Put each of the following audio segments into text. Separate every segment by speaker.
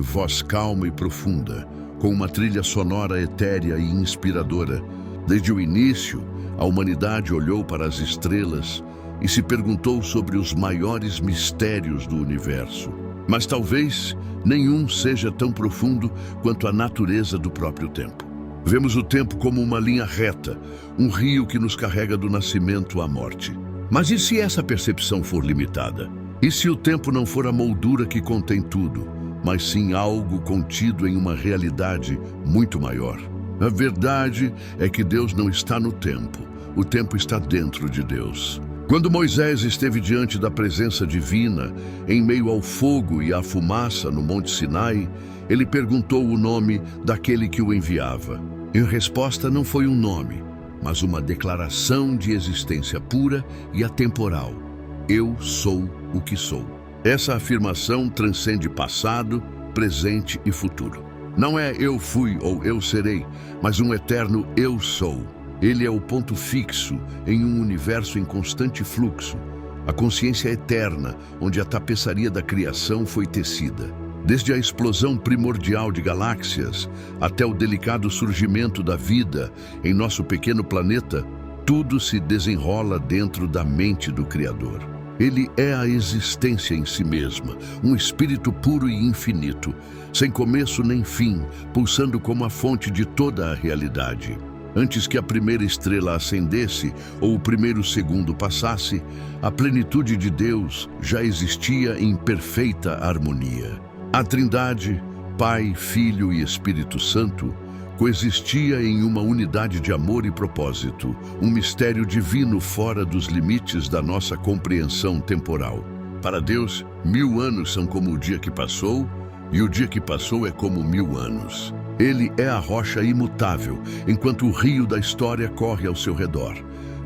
Speaker 1: Voz calma e profunda, com uma trilha sonora etérea e inspiradora. Desde o início, a humanidade olhou para as estrelas e se perguntou sobre os maiores mistérios do universo. Mas talvez nenhum seja tão profundo quanto a natureza do próprio tempo. Vemos o tempo como uma linha reta, um rio que nos carrega do nascimento à morte. Mas e se essa percepção for limitada? E se o tempo não for a moldura que contém tudo, mas sim algo contido em uma realidade muito maior? A verdade é que Deus não está no tempo, o tempo está dentro de Deus. Quando Moisés esteve diante da presença divina, em meio ao fogo e à fumaça no Monte Sinai, ele perguntou o nome daquele que o enviava. E a resposta não foi um nome, mas uma declaração de existência pura e atemporal. Eu sou o que sou. Essa afirmação transcende passado, presente e futuro. Não é eu fui ou eu serei, mas um eterno eu sou. Ele é o ponto fixo em um universo em constante fluxo, a consciência eterna onde a tapeçaria da criação foi tecida. Desde a explosão primordial de galáxias até o delicado surgimento da vida em nosso pequeno planeta, tudo se desenrola dentro da mente do Criador. Ele é a existência em si mesma, um espírito puro e infinito, sem começo nem fim, pulsando como a fonte de toda a realidade. Antes que a primeira estrela acendesse ou o primeiro segundo passasse, a plenitude de Deus já existia em perfeita harmonia. A Trindade, Pai, Filho e Espírito Santo, coexistia em uma unidade de amor e propósito, um mistério divino fora dos limites da nossa compreensão temporal. Para Deus, 1000 anos são como o dia que passou, e o dia que passou é como 1000 anos. Ele é a rocha imutável, enquanto o rio da história corre ao seu redor,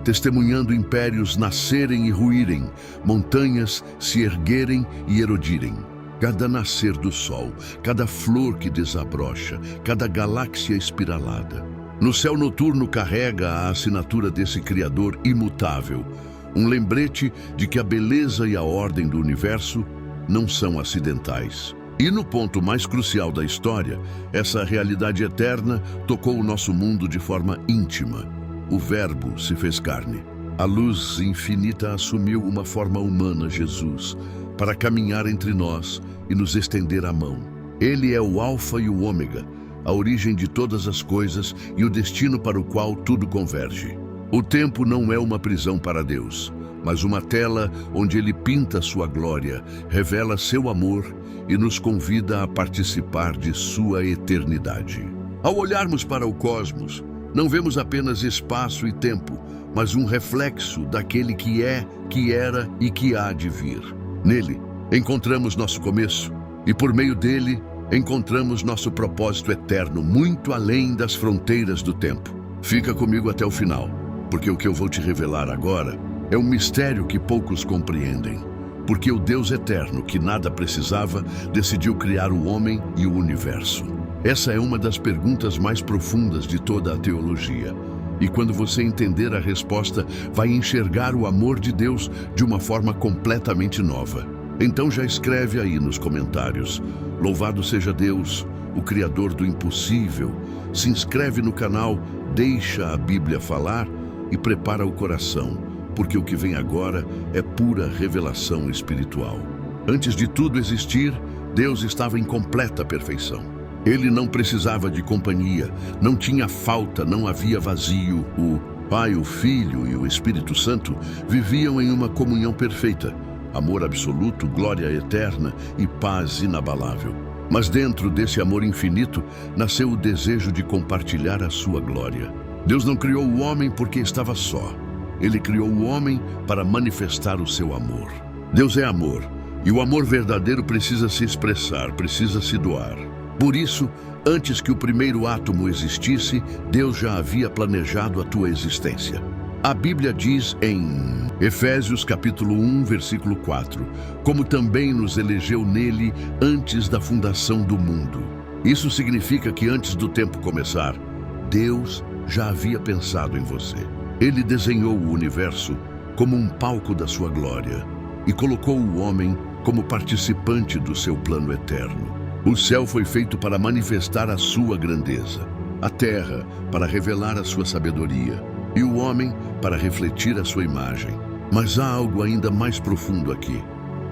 Speaker 1: testemunhando impérios nascerem e ruírem, montanhas se erguerem e erodirem. Cada nascer do sol, cada flor que desabrocha, cada galáxia espiralada. No céu noturno carrega a assinatura desse Criador imutável, um lembrete de que a beleza e a ordem do universo não são acidentais. E no ponto mais crucial da história, essa realidade eterna tocou o nosso mundo de forma íntima. O Verbo se fez carne. A luz infinita assumiu uma forma humana, Jesus, para caminhar entre nós e nos estender a mão. Ele é o Alfa e o Ômega, a origem de todas as coisas e o destino para o qual tudo converge. O tempo não é uma prisão para Deus, mas uma tela onde Ele pinta sua glória, revela seu amor e nos convida a participar de sua eternidade. Ao olharmos para o cosmos, não vemos apenas espaço e tempo, mas um reflexo daquele que é, que era e que há de vir. Nele, encontramos nosso começo e, por meio dele, encontramos nosso propósito eterno, muito além das fronteiras do tempo. Fica comigo até o final, porque o que eu vou te revelar agora é um mistério que poucos compreendem. Porque o Deus eterno, que nada precisava, decidiu criar o homem e o universo. Essa é uma das perguntas mais profundas de toda a teologia. E quando você entender a resposta, vai enxergar o amor de Deus de uma forma completamente nova. Então já escreve aí nos comentários: louvado seja Deus, o Criador do impossível. Se inscreve no canal, deixa a Bíblia falar e prepara o coração, porque o que vem agora é pura revelação espiritual. Antes de tudo existir, Deus estava em completa perfeição. Ele não precisava de companhia, não tinha falta, não havia vazio. O Pai, o Filho e o Espírito Santo viviam em uma comunhão perfeita, amor absoluto, glória eterna e paz inabalável. Mas dentro desse amor infinito, nasceu o desejo de compartilhar a sua glória. Deus não criou o homem porque estava só. Ele criou o homem para manifestar o seu amor. Deus é amor, e o amor verdadeiro precisa se expressar, precisa se doar. Por isso, antes que o primeiro átomo existisse, Deus já havia planejado a tua existência. A Bíblia diz em Efésios capítulo 1, versículo 4, como também nos elegeu nele antes da fundação do mundo. Isso significa que antes do tempo começar, Deus já havia pensado em você. Ele desenhou o universo como um palco da sua glória e colocou o homem como participante do seu plano eterno. O céu foi feito para manifestar a sua grandeza, a terra para revelar a sua sabedoria e o homem para refletir a sua imagem. Mas há algo ainda mais profundo aqui.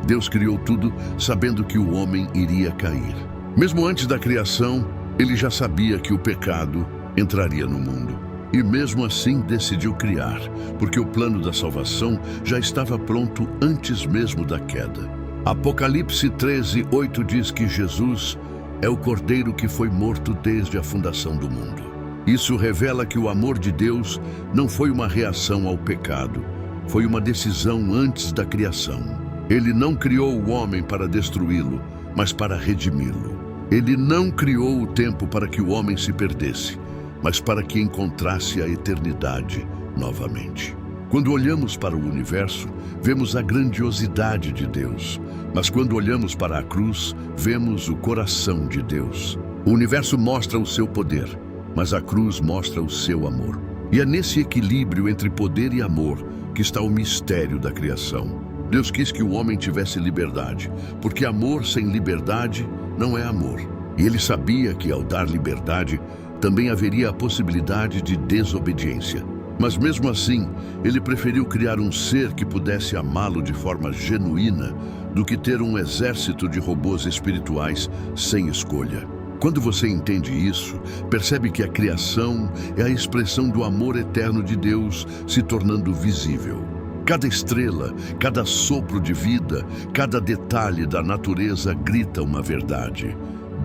Speaker 1: Deus criou tudo sabendo que o homem iria cair. Mesmo antes da criação, ele já sabia que o pecado entraria no mundo. E mesmo assim decidiu criar, porque o plano da salvação já estava pronto antes mesmo da queda. Apocalipse 13:8 diz que Jesus é o Cordeiro que foi morto desde a fundação do mundo. Isso revela que o amor de Deus não foi uma reação ao pecado, foi uma decisão antes da criação. Ele não criou o homem para destruí-lo, mas para redimi-lo. Ele não criou o tempo para que o homem se perdesse, mas para que encontrasse a eternidade novamente. Quando olhamos para o universo, vemos a grandiosidade de Deus. Mas quando olhamos para a cruz, vemos o coração de Deus. O universo mostra o seu poder, mas a cruz mostra o seu amor. E é nesse equilíbrio entre poder e amor que está o mistério da criação. Deus quis que o homem tivesse liberdade, porque amor sem liberdade não é amor. E ele sabia que ao dar liberdade, também haveria a possibilidade de desobediência. Mas mesmo assim, ele preferiu criar um ser que pudesse amá-lo de forma genuína do que ter um exército de robôs espirituais sem escolha. Quando você entende isso, percebe que a criação é a expressão do amor eterno de Deus se tornando visível. Cada estrela, cada sopro de vida, cada detalhe da natureza grita uma verdade.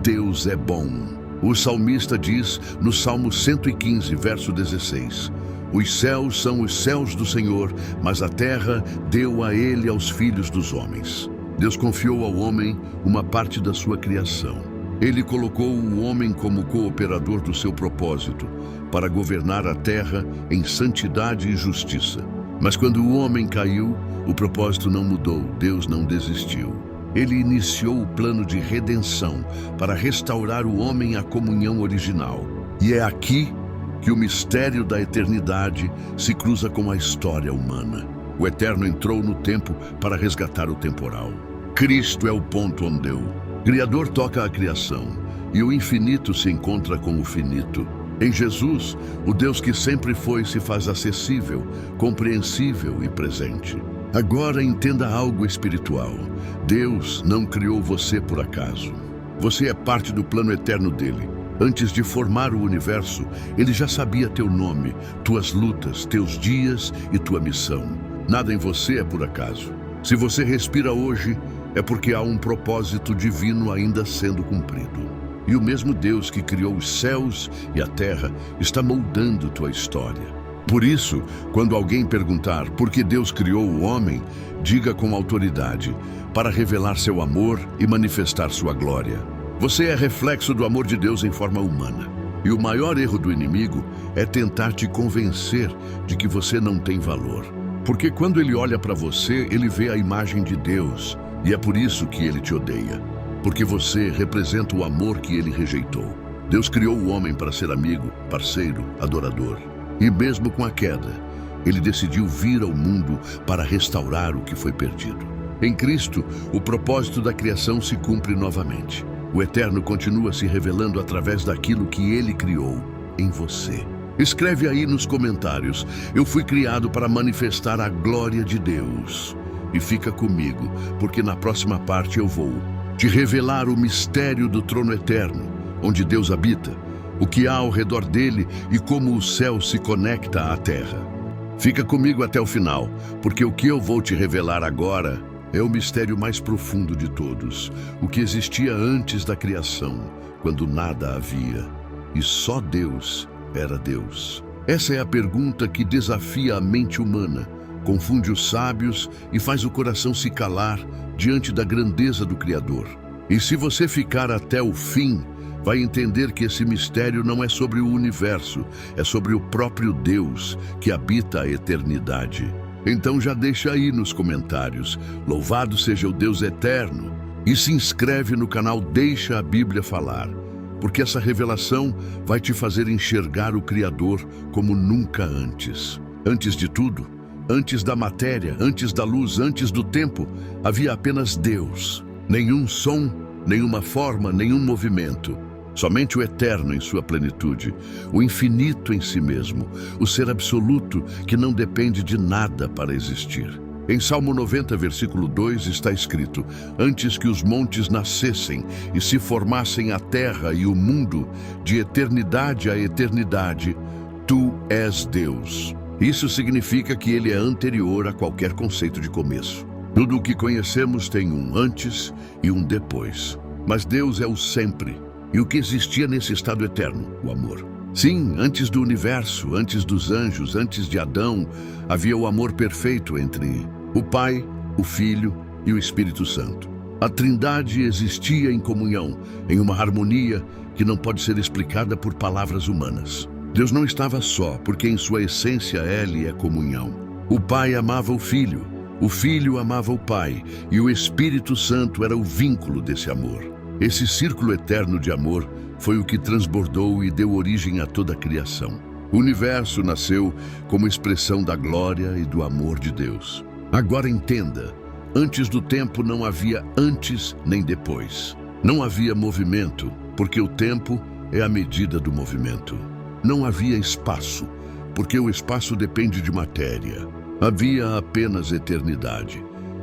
Speaker 1: Deus é bom. O salmista diz no Salmo 115, verso 16: Os céus são os céus do Senhor, mas a terra deu a ele aos filhos dos homens. Deus confiou ao homem uma parte da sua criação. Ele colocou o homem como cooperador do seu propósito, para governar a terra em santidade e justiça. Mas quando o homem caiu, o propósito não mudou, Deus não desistiu. Ele iniciou o plano de redenção para restaurar o homem à comunhão original. E é aqui que o mistério da eternidade se cruza com a história humana. O eterno entrou no tempo para resgatar o temporal. Cristo é o ponto onde o Criador toca a criação e o infinito se encontra com o finito. Em Jesus, o Deus que sempre foi se faz acessível, compreensível e presente. Agora entenda algo espiritual. Deus não criou você por acaso. Você é parte do plano eterno dele. Antes de formar o universo, ele já sabia teu nome, tuas lutas, teus dias e tua missão. Nada em você é por acaso. Se você respira hoje, é porque há um propósito divino ainda sendo cumprido. E o mesmo Deus que criou os céus e a terra está moldando tua história. Por isso, quando alguém perguntar por que Deus criou o homem, diga com autoridade, para revelar seu amor e manifestar sua glória. Você é reflexo do amor de Deus em forma humana. E o maior erro do inimigo é tentar te convencer de que você não tem valor. Porque quando ele olha para você, ele vê a imagem de Deus. E é por isso que ele te odeia. Porque você representa o amor que ele rejeitou. Deus criou o homem para ser amigo, parceiro, adorador. E mesmo com a queda, ele decidiu vir ao mundo para restaurar o que foi perdido. Em Cristo, o propósito da criação se cumpre novamente. O Eterno continua se revelando através daquilo que ele criou em você. Escreve aí nos comentários: eu fui criado para manifestar a glória de Deus. E fica comigo, porque na próxima parte eu vou te revelar o mistério do trono eterno, onde Deus habita, o que há ao redor dele e como o céu se conecta à terra. Fica comigo até o final, porque o que eu vou te revelar agora é o mistério mais profundo de todos, o que existia antes da criação, quando nada havia, e só Deus era Deus. Essa é a pergunta que desafia a mente humana, confunde os sábios e faz o coração se calar diante da grandeza do Criador. E se você ficar até o fim, vai entender que esse mistério não é sobre o universo, é sobre o próprio Deus que habita a eternidade. Então já deixa aí nos comentários: louvado seja o Deus eterno, e se inscreve no canal Deixa a Bíblia Falar, porque essa revelação vai te fazer enxergar o Criador como nunca antes. Antes de tudo, antes da matéria, antes da luz, antes do tempo, havia apenas Deus. Nenhum som, nenhuma forma, nenhum movimento. Somente o eterno em sua plenitude, o infinito em si mesmo, o ser absoluto que não depende de nada para existir. Em Salmo 90, versículo 2 está escrito: antes que os montes nascessem e se formassem a terra e o mundo, de eternidade a eternidade, tu és Deus. Isso significa que ele é anterior a qualquer conceito de começo. Tudo o que conhecemos tem um antes e um depois. Mas Deus é o sempre. E o que existia nesse estado eterno? O amor. Sim, antes do universo, antes dos anjos, antes de Adão, havia o amor perfeito entre o Pai, o Filho e o Espírito Santo. A Trindade existia em comunhão, em uma harmonia que não pode ser explicada por palavras humanas. Deus não estava só, porque em sua essência Ele é comunhão. O Pai amava o Filho amava o Pai, e o Espírito Santo era o vínculo desse amor. Esse círculo eterno de amor foi o que transbordou e deu origem a toda a criação. O universo nasceu como expressão da glória e do amor de Deus. Agora entenda, antes do tempo não havia antes nem depois. Não havia movimento, porque o tempo é a medida do movimento. Não havia espaço, porque o espaço depende de matéria. Havia apenas eternidade.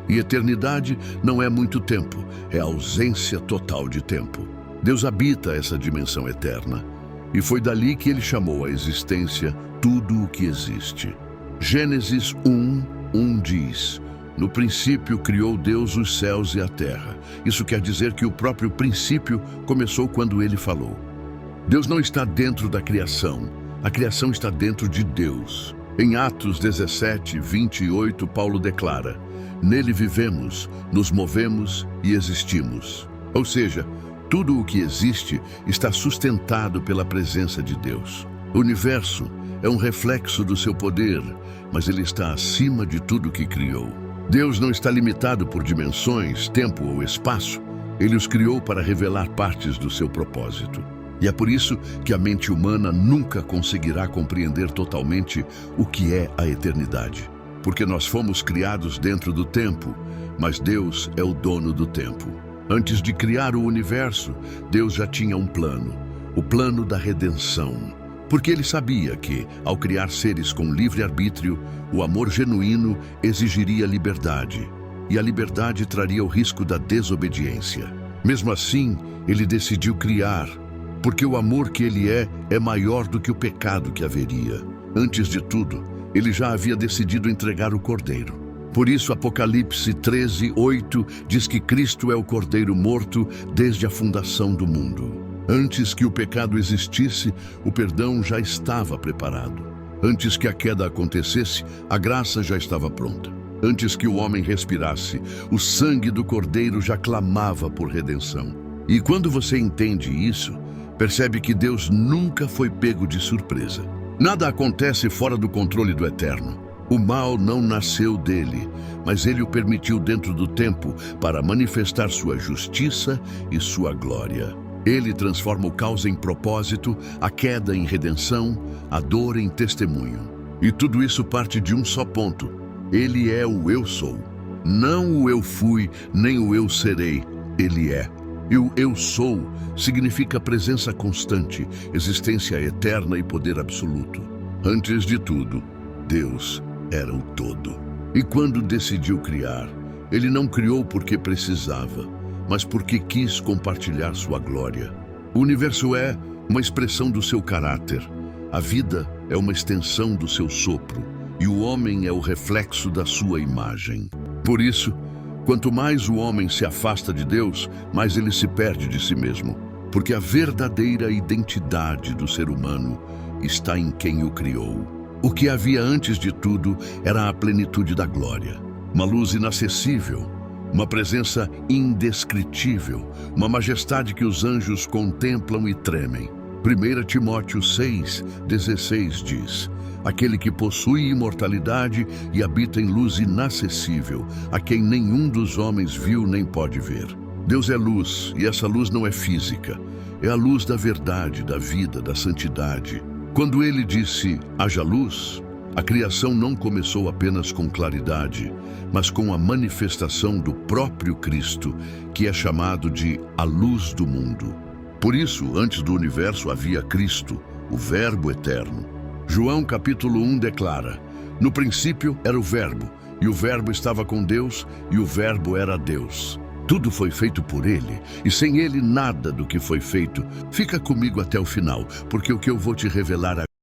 Speaker 1: E eternidade não é muito tempo, é a ausência total de tempo. Deus habita essa dimensão eterna. E foi dali que ele chamou à existência tudo o que existe. Gênesis 1:1 diz: no princípio criou Deus os céus e a terra. Isso quer dizer que o próprio princípio começou quando ele falou. Deus não está dentro da criação, a criação está dentro de Deus. Em Atos 17:28, Paulo declara: nele vivemos, nos movemos e existimos. Ou seja, tudo o que existe está sustentado pela presença de Deus. O universo é um reflexo do seu poder, mas ele está acima de tudo que criou. Deus não está limitado por dimensões, tempo ou espaço. Ele os criou para revelar partes do seu propósito. E é por isso que a mente humana nunca conseguirá compreender totalmente o que é a eternidade. Porque nós fomos criados dentro do tempo, mas Deus é o dono do tempo. Antes de criar o universo, Deus já tinha um plano, o plano da redenção. Porque ele sabia que, ao criar seres com livre-arbítrio, o amor genuíno exigiria liberdade, e a liberdade traria o risco da desobediência. Mesmo assim, ele decidiu criar, porque o amor que ele é maior do que o pecado que haveria. Antes de tudo, ele já havia decidido entregar o Cordeiro. Por isso, Apocalipse 13:8 diz que Cristo é o Cordeiro morto desde a fundação do mundo. Antes que o pecado existisse, o perdão já estava preparado. Antes que a queda acontecesse, a graça já estava pronta. Antes que o homem respirasse, o sangue do Cordeiro já clamava por redenção. E quando você entende isso, percebe que Deus nunca foi pego de surpresa. Nada acontece fora do controle do Eterno. O mal não nasceu dele, mas ele o permitiu dentro do tempo para manifestar sua justiça e sua glória. Ele transforma o caos em propósito, a queda em redenção, a dor em testemunho. E tudo isso parte de um só ponto. Ele é o eu sou. Não o eu fui, nem o eu serei. Ele é. E o eu sou significa presença constante, existência eterna e poder absoluto. Antes de tudo, Deus era o todo. E quando decidiu criar, ele não criou porque precisava, mas porque quis compartilhar sua glória. O universo é uma expressão do seu caráter. A vida é uma extensão do seu sopro, e o homem é o reflexo da sua imagem. Por isso, quanto mais o homem se afasta de Deus, mais ele se perde de si mesmo, porque a verdadeira identidade do ser humano está em quem o criou. O que havia antes de tudo era a plenitude da glória, uma luz inacessível, uma presença indescritível, uma majestade que os anjos contemplam e tremem. 1 Timóteo 6:16 diz: aquele que possui imortalidade e habita em luz inacessível, a quem nenhum dos homens viu nem pode ver. Deus é luz, e essa luz não é física. É a luz da verdade, da vida, da santidade. Quando ele disse, haja luz, A criação não começou apenas com claridade, mas com a manifestação do próprio Cristo, que é chamado de a luz do mundo. Por isso, antes do universo havia Cristo, o Verbo eterno. João capítulo 1 declara: no princípio era o Verbo, e o Verbo estava com Deus, e o Verbo era Deus. Tudo foi feito por ele, e sem ele nada do que foi feito. Fica comigo até o final, porque o que eu vou te revelar agora